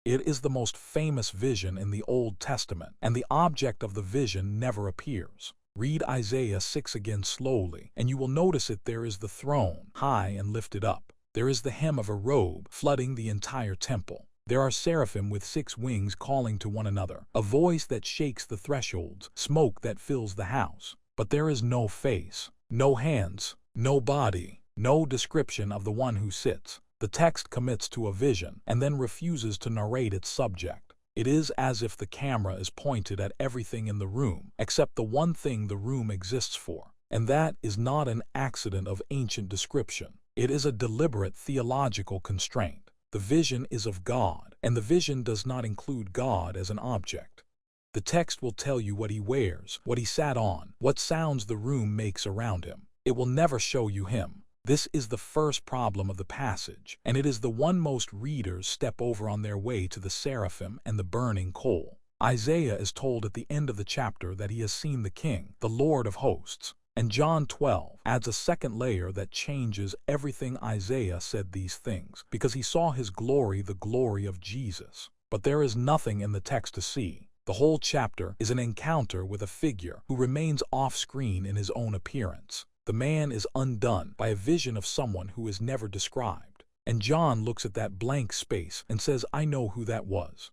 It is the most famous vision in the Old Testament, and the object of the vision never appears. Read Isaiah 6 again slowly, and you will notice it. There is the throne, high and lifted up. There is the hem of a robe flooding the entire temple. There are seraphim with 6 wings calling to one another, a voice that shakes the thresholds, smoke that fills the house. But there is no face, no hands, no body, no description of the one who sits. The text commits to a vision and then refuses to narrate its subject. It is as if the camera is pointed at everything in the room except the one thing the room exists for. And that is not an accident of ancient description. It is a deliberate theological constraint. The vision is of God, and the vision does not include God as an object. The text will tell you what he wears, what he sat on, what sounds the room makes around him. It will never show you him. This is the first problem of the passage, and it is the one most readers step over on their way to the seraphim and the burning coal. Isaiah is told at the end of the chapter that he has seen the King, the Lord of hosts. And John 12 adds a second layer that changes everything. Isaiah said these things because he saw his glory, the glory of Jesus. But there is nothing in the text to see. The whole chapter is an encounter with a figure who remains off-screen in his own appearance. The man is undone by a vision of someone who is never described. And John looks at that blank space and says, I know who that was.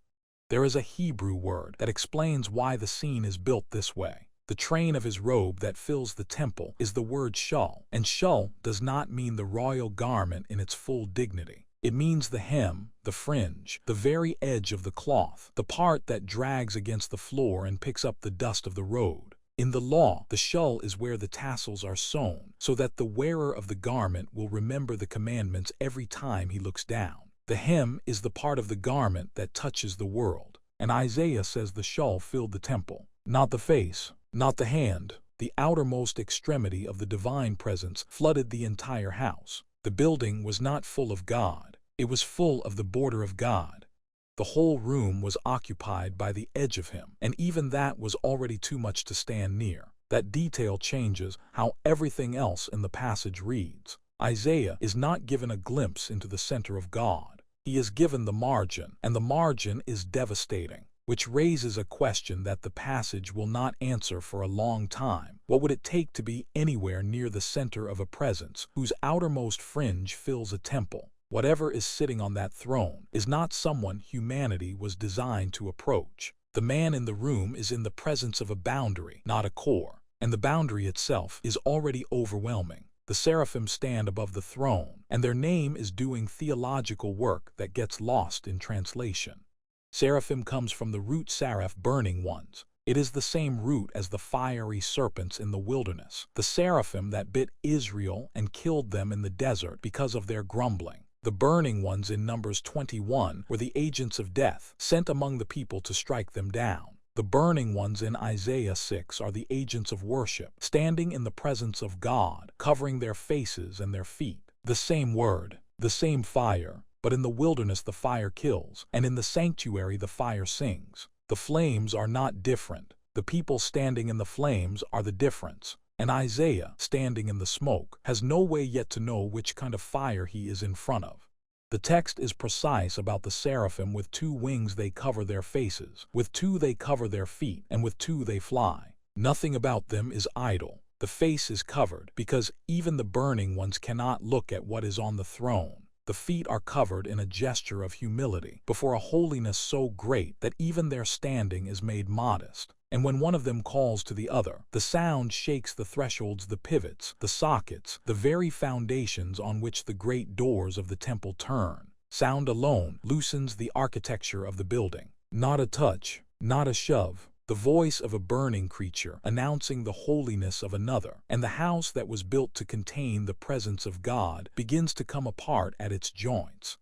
There is a Hebrew word that explains why the scene is built this way. The train of his robe that fills the temple is the word shul, and shul does not mean the royal garment in its full dignity. It means the hem, the fringe, the very edge of the cloth, the part that drags against the floor and picks up the dust of the road. In the law, the shul is where the tassels are sewn, so that the wearer of the garment will remember the commandments every time he looks down. The hem is the part of the garment that touches the world, and Isaiah says the shul filled the temple. Not the face, not the hand. The outermost extremity of the divine presence flooded the entire house. The building was not full of God. It was full of the border of God. The whole room was occupied by the edge of him, and even that was already too much to stand near. That detail changes how everything else in the passage reads. Isaiah is not given a glimpse into the center of God. He is given the margin, and the margin is devastating, which raises a question that the passage will not answer for a long time. What would it take to be anywhere near the center of a presence whose outermost fringe fills a temple? Whatever is sitting on that throne is not someone humanity was designed to approach. The man in the room is in the presence of a boundary, not a core, and the boundary itself is already overwhelming. The seraphim stand above the throne, and their name is doing theological work that gets lost in translation. Seraphim comes from the root saraph, burning ones. It is the same root as the fiery serpents in the wilderness, the seraphim that bit Israel and killed them in the desert because of their grumbling. The burning ones in Numbers 21 were the agents of death sent among the people to strike them down. The burning ones in Isaiah 6 are the agents of worship, standing in the presence of God, covering their faces and their feet. The same word, the same fire, but in the wilderness the fire kills, and in the sanctuary the fire sings. The flames are not different. The people standing in the flames are the difference. And Isaiah, standing in the smoke, has no way yet to know which kind of fire he is in front of. The text is precise about the seraphim. With 2 wings they cover their faces, with 2 they cover their feet, and with 2 they fly. Nothing about them is idle. The face is covered because even the burning ones cannot look at what is on the throne. The feet are covered in a gesture of humility before a holiness so great that even their standing is made modest. And when one of them calls to the other, the sound shakes the thresholds, the pivots, the sockets, the very foundations on which the great doors of the temple turn. Sound alone loosens the architecture of the building. Not a touch, not a shove. The voice of a burning creature announcing the holiness of another, and the house that was built to contain the presence of God begins to come apart at its joints.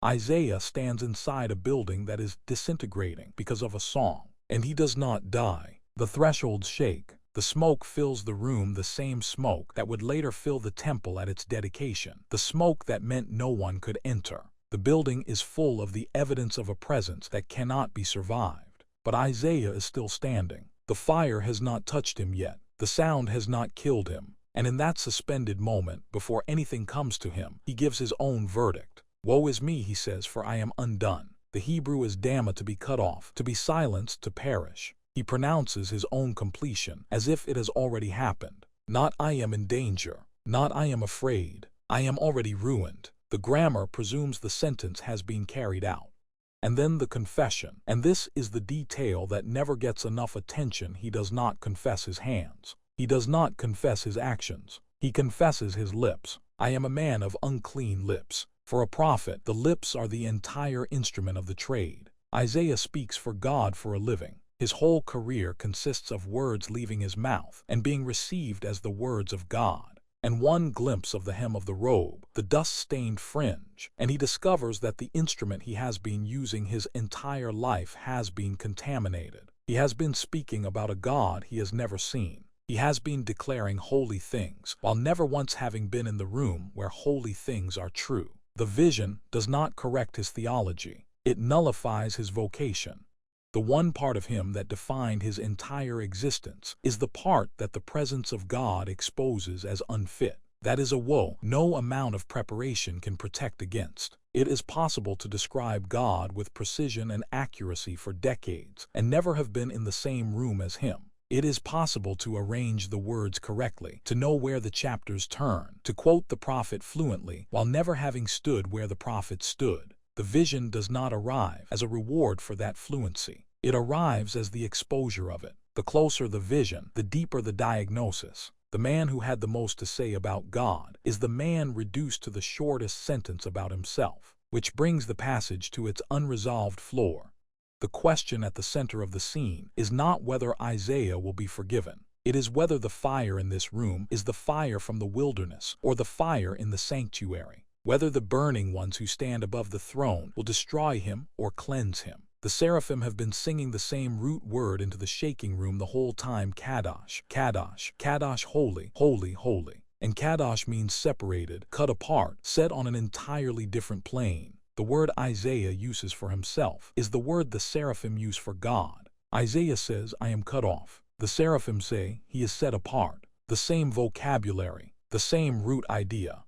Isaiah stands inside a building that is disintegrating because of a song. And he does not die. The thresholds shake. The smoke fills the room, the same smoke that would later fill the temple at its dedication, the smoke that meant no one could enter. The building is full of the evidence of a presence that cannot be survived. But Isaiah is still standing. The fire has not touched him yet. The sound has not killed him. And in that suspended moment, before anything comes to him, he gives his own verdict. Woe is me, he says, for I am undone. The Hebrew is damma, to be cut off, to be silenced, to perish. He pronounces his own completion as if it has already happened. Not I am in danger, not I am afraid, I am already ruined. The grammar presumes the sentence has been carried out. And then the confession, and this is the detail that never gets enough attention. He does not confess his hands. He does not confess his actions. He confesses his lips. I am a man of unclean lips. For a prophet, the lips are the entire instrument of the trade. Isaiah speaks for God for a living. His whole career consists of words leaving his mouth and being received as the words of God. And one glimpse of the hem of the robe, the dust-stained fringe, and he discovers that the instrument he has been using his entire life has been contaminated. He has been speaking about a God he has never seen. He has been declaring holy things, while never once having been in the room where holy things are true. The vision does not correct his theology. It nullifies his vocation. The one part of him that defined his entire existence is the part that the presence of God exposes as unfit. That is a woe no amount of preparation can protect against. It is possible to describe God with precision and accuracy for decades and never have been in the same room as him. It is possible to arrange the words correctly, to know where the chapters turn, to quote the prophet fluently while never having stood where the prophet stood. The vision does not arrive as a reward for that fluency. It arrives as the exposure of it. The closer the vision, the deeper the diagnosis. The man who had the most to say about God is the man reduced to the shortest sentence about himself, which brings the passage to its unresolved floor. The question at the center of the scene is not whether Isaiah will be forgiven. It is whether the fire in this room is the fire from the wilderness or the fire in the sanctuary. Whether the burning ones who stand above the throne will destroy him or cleanse him. The seraphim have been singing the same root word into the shaking room the whole time: Kadosh, Kadosh, Kadosh, holy, holy, holy. And Kadosh means separated, cut apart, set on an entirely different plane. The word Isaiah uses for himself is the word the seraphim use for God. Isaiah says, I am cut off. The seraphim say, he is set apart. The same vocabulary, the same root idea.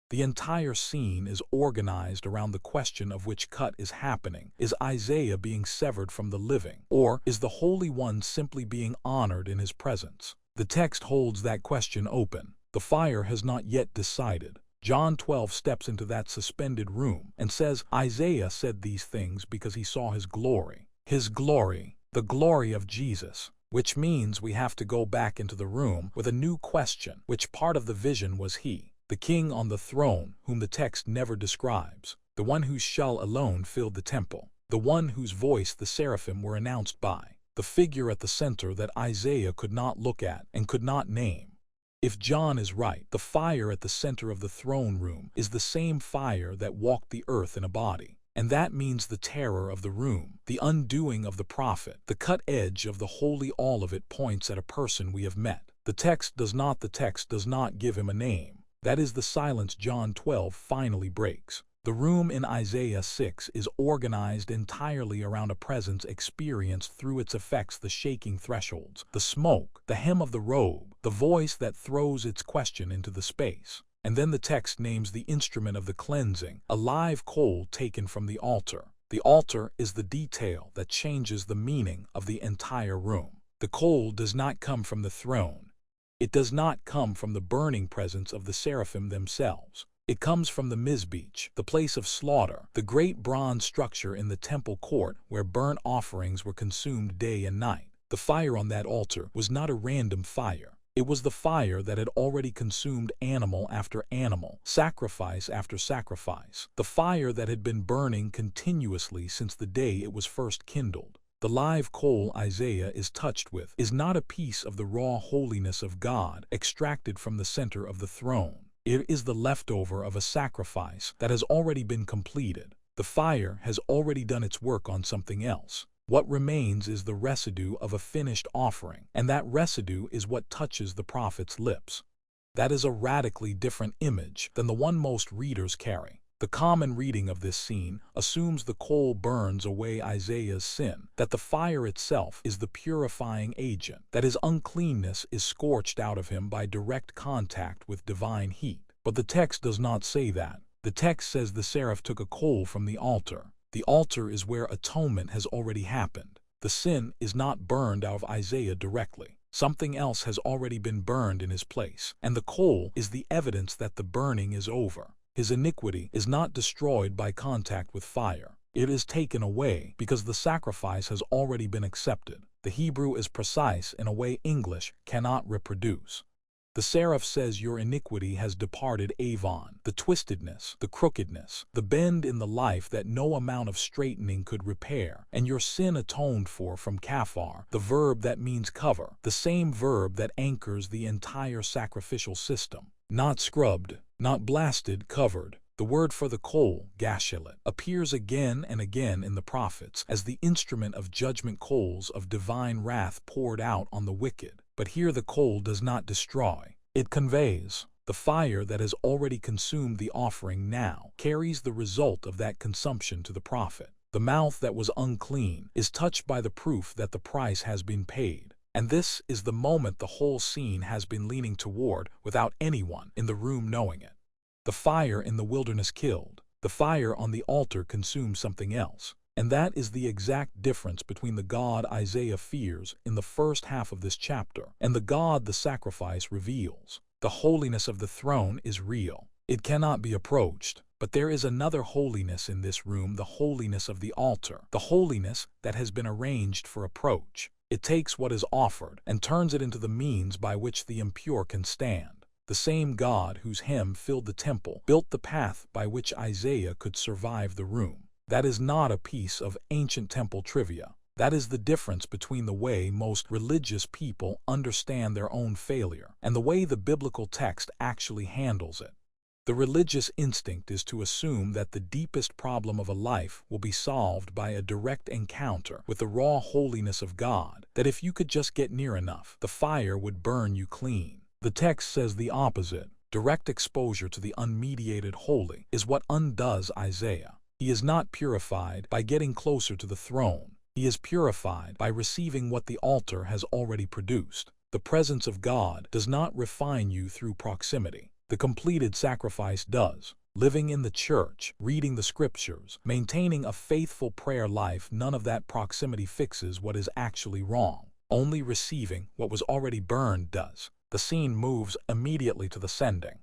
The entire scene is organized around the question of which cut is happening. Is Isaiah being severed from the living, or is the Holy One simply being honored in his presence? The text holds that question open. The fire has not yet decided. John 12 steps into that suspended room and says, Isaiah said these things because he saw his glory. His glory, the glory of Jesus. Which means we have to go back into the room with a new question. Which part of the vision was he? The king on the throne, whom the text never describes, the one whose shell alone filled the temple, the one whose voice the seraphim were announced by, the figure at the center that Isaiah could not look at and could not name. If John is right, the fire at the center of the throne room is the same fire that walked the earth in a body. And that means the terror of the room, the undoing of the prophet, the cut edge of the holy, all of it points at a person we have met. The text does not give him a name. That is the silence John 12 finally breaks. The room in Isaiah 6 is organized entirely around a presence experienced through its effects: the shaking thresholds, the smoke, the hem of the robe, the voice that throws its question into the space. And then the text names the instrument of the cleansing, a live coal taken from the altar. The altar is the detail that changes the meaning of the entire room. The coal does not come from the throne. It does not come from the burning presence of the seraphim themselves. It comes from the Mizbeach, the place of slaughter, the great bronze structure in the temple court where burnt offerings were consumed day and night. The fire on that altar was not a random fire. It was the fire that had already consumed animal after animal, sacrifice after sacrifice. The fire that had been burning continuously since the day it was first kindled. The live coal Isaiah is touched with is not a piece of the raw holiness of God extracted from the center of the throne. It is the leftover of a sacrifice that has already been completed. The fire has already done its work on something else. What remains is the residue of a finished offering, and that residue is what touches the prophet's lips. That is a radically different image than the one most readers carry. The common reading of this scene assumes the coal burns away Isaiah's sin, that the fire itself is the purifying agent, that his uncleanness is scorched out of him by direct contact with divine heat. But the text does not say that. The text says the seraph took a coal from the altar. The altar is where atonement has already happened. The sin is not burned out of Isaiah directly. Something else has already been burned in his place, and the coal is the evidence that the burning is over. His iniquity is not destroyed by contact with fire. It is taken away because the sacrifice has already been accepted. The Hebrew is precise in a way English cannot reproduce. The seraph says your iniquity has departed Avon, the twistedness, the crookedness, the bend in the life that no amount of straightening could repair, and your sin atoned for from Kaphar, the verb that means cover, the same verb that anchors the entire sacrificial system. Not scrubbed, not blasted, covered. The word for the coal, gashelet, appears again and again in the prophets as the instrument of judgment, coals of divine wrath poured out on the wicked. But here the coal does not destroy. It conveys. The fire that has already consumed the offering now carries the result of that consumption to the prophet. The mouth that was unclean is touched by the proof that the price has been paid. And this is the moment the whole scene has been leaning toward without anyone in the room knowing it. The fire in the wilderness killed. The fire on the altar consumed something else. And that is the exact difference between the God Isaiah fears in the first half of this chapter and the God the sacrifice reveals. The holiness of the throne is real. It cannot be approached. But there is another holiness in this room, the holiness of the altar, the holiness that has been arranged for approach. It takes what is offered and turns it into the means by which the impure can stand. The same God whose hem filled the temple built the path by which Isaiah could survive the room. That is not a piece of ancient temple trivia. That is the difference between the way most religious people understand their own failure and the way the biblical text actually handles it. The religious instinct is to assume that the deepest problem of a life will be solved by a direct encounter with the raw holiness of God, that if you could just get near enough, the fire would burn you clean. The text says the opposite. Direct exposure to the unmediated holy is what undoes Isaiah. He is not purified by getting closer to the throne. He is purified by receiving what the altar has already produced. The presence of God does not refine you through proximity. The completed sacrifice does. Living in the church, reading the scriptures, maintaining a faithful prayer life, none of that proximity fixes what is actually wrong. Only receiving what was already burned does. The scene moves immediately to the sending.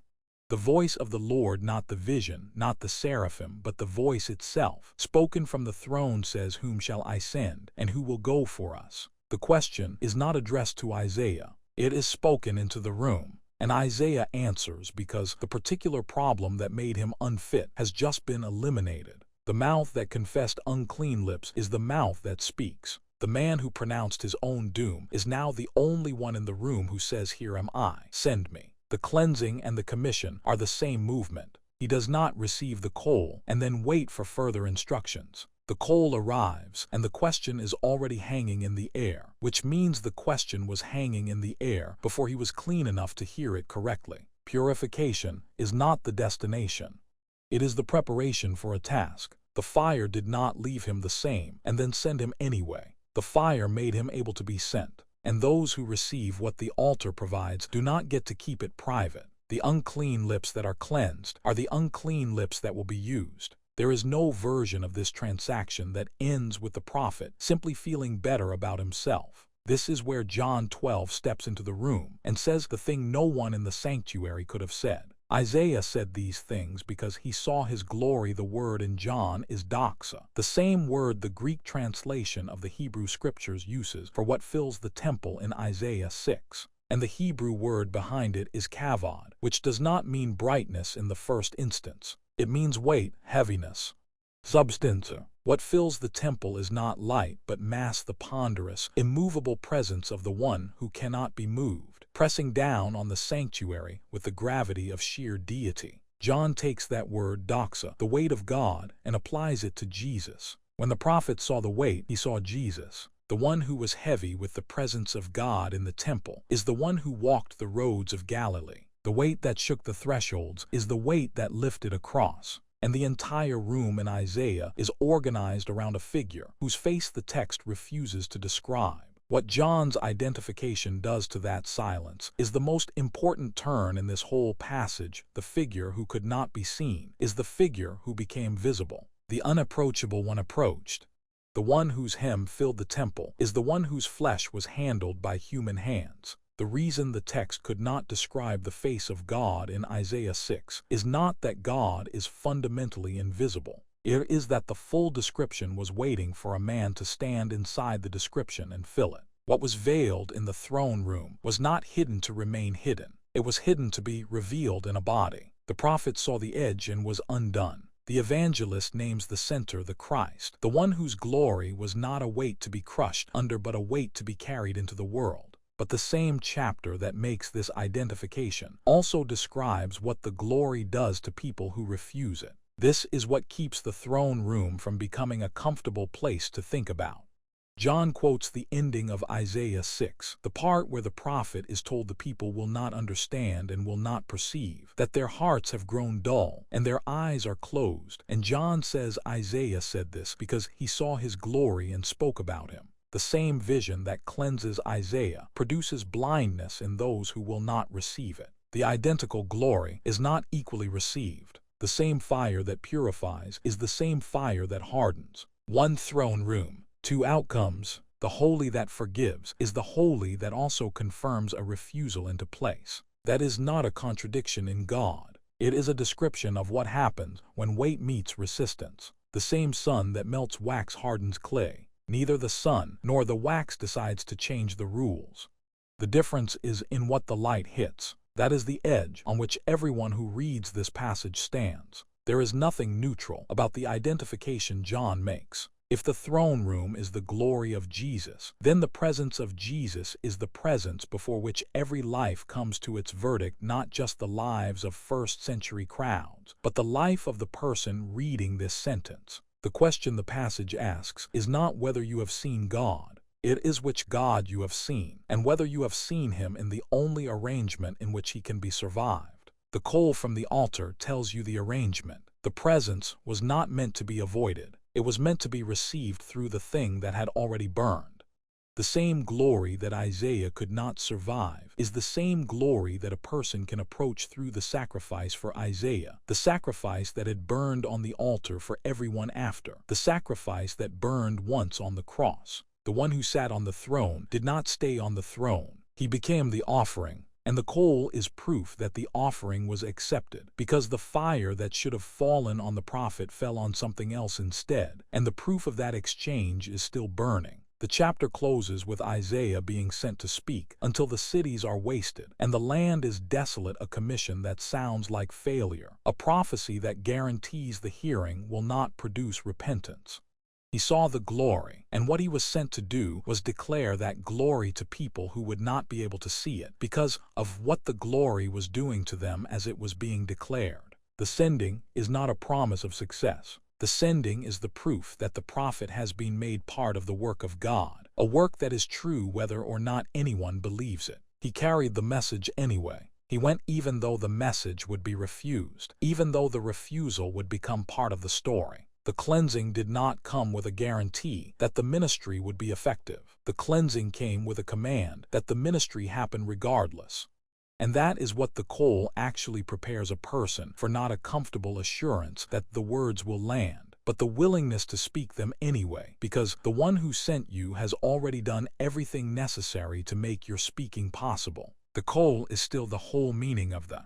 The voice of the Lord, not the vision, not the seraphim, but the voice itself, spoken from the throne, says, "Whom shall I send, and who will go for us?" The question is not addressed to Isaiah. It is spoken into the room. And Isaiah answers because the particular problem that made him unfit has just been eliminated. The mouth that confessed unclean lips is the mouth that speaks. The man who pronounced his own doom is now the only one in the room who says, "Here am I, send me." The cleansing and the commission are the same movement. He does not receive the coal and then wait for further instructions. The coal arrives, and the question is already hanging in the air, which means the question was hanging in the air before he was clean enough to hear it correctly. Purification is not the destination. It is the preparation for a task. The fire did not leave him the same and then send him anyway. The fire made him able to be sent. And those who receive what the altar provides do not get to keep it private. The unclean lips that are cleansed are the unclean lips that will be used. There is no version of this transaction that ends with the prophet simply feeling better about himself. This is where John 12 steps into the room and says the thing no one in the sanctuary could have said. Isaiah said these things because he saw his glory. The word in John is doxa, the same word the Greek translation of the Hebrew scriptures uses for what fills the temple in Isaiah 6. And the Hebrew word behind it is kavod, which does not mean brightness in the first instance. It means weight, heaviness. Substance. What fills the temple is not light, but mass, the ponderous, immovable presence of the one who cannot be moved, pressing down on the sanctuary with the gravity of sheer deity. John takes that word doxa, the weight of God, and applies it to Jesus. When the prophet saw the weight, he saw Jesus. The one who was heavy with the presence of God in the temple is the one who walked the roads of Galilee. The weight that shook the thresholds is the weight that lifted a cross. And the entire room in Isaiah is organized around a figure whose face the text refuses to describe. What John's identification does to that silence is the most important turn in this whole passage. The figure who could not be seen is the figure who became visible. The unapproachable one approached. The one whose hem filled the temple is the one whose flesh was handled by human hands. The reason the text could not describe the face of God in Isaiah 6 is not that God is fundamentally invisible. It is that the full description was waiting for a man to stand inside the description and fill it. What was veiled in the throne room was not hidden to remain hidden. It was hidden to be revealed in a body. The prophet saw the edge and was undone. The evangelist names the center the Christ, the one whose glory was not a weight to be crushed under but a weight to be carried into the world. But the same chapter that makes this identification also describes what the glory does to people who refuse it. This is what keeps the throne room from becoming a comfortable place to think about. John quotes the ending of Isaiah 6, the part where the prophet is told the people will not understand and will not perceive, that their hearts have grown dull and their eyes are closed. And John says Isaiah said this because he saw his glory and spoke about him. The same vision that cleanses Isaiah produces blindness in those who will not receive it. The identical glory is not equally received. The same fire that purifies is the same fire that hardens. One throne room. Two outcomes. The holy that forgives is the holy that also confirms a refusal into place. That is not a contradiction in God. It is a description of what happens when weight meets resistance. The same sun that melts wax hardens clay. Neither the sun nor the wax decides to change the rules. The difference is in what the light hits. That is the edge on which everyone who reads this passage stands. There is nothing neutral about the identification John makes. If the throne room is the glory of Jesus, then the presence of Jesus is the presence before which every life comes to its verdict, not just the lives of first-century crowds, but the life of the person reading this sentence. The question the passage asks is not whether you have seen God. It is which God you have seen, and whether you have seen him in the only arrangement in which he can be survived. The coal from the altar tells you the arrangement. The presence was not meant to be avoided. It was meant to be received through the thing that had already burned. The same glory that Isaiah could not survive is the same glory that a person can approach through the sacrifice for Isaiah, the sacrifice that had burned on the altar for everyone after, the sacrifice that burned once on the cross. The one who sat on the throne did not stay on the throne. He became the offering. And the coal is proof that the offering was accepted, because the fire that should have fallen on the prophet fell on something else instead, and the proof of that exchange is still burning. The chapter closes with Isaiah being sent to speak until the cities are wasted and the land is desolate, a commission that sounds like failure, a prophecy that guarantees the hearing will not produce repentance. He saw the glory, and what he was sent to do was declare that glory to people who would not be able to see it because of what the glory was doing to them as it was being declared. The sending is not a promise of success. The sending is the proof that the prophet has been made part of the work of God, a work that is true whether or not anyone believes it. He carried the message anyway. He went even though the message would be refused, even though the refusal would become part of the story. The cleansing did not come with a guarantee that the ministry would be effective. The cleansing came with a command that the ministry happen regardless. And that is what the coal actually prepares a person for, not a comfortable assurance that the words will land, but the willingness to speak them anyway, because the one who sent you has already done everything necessary to make your speaking possible. The coal is still the whole meaning of the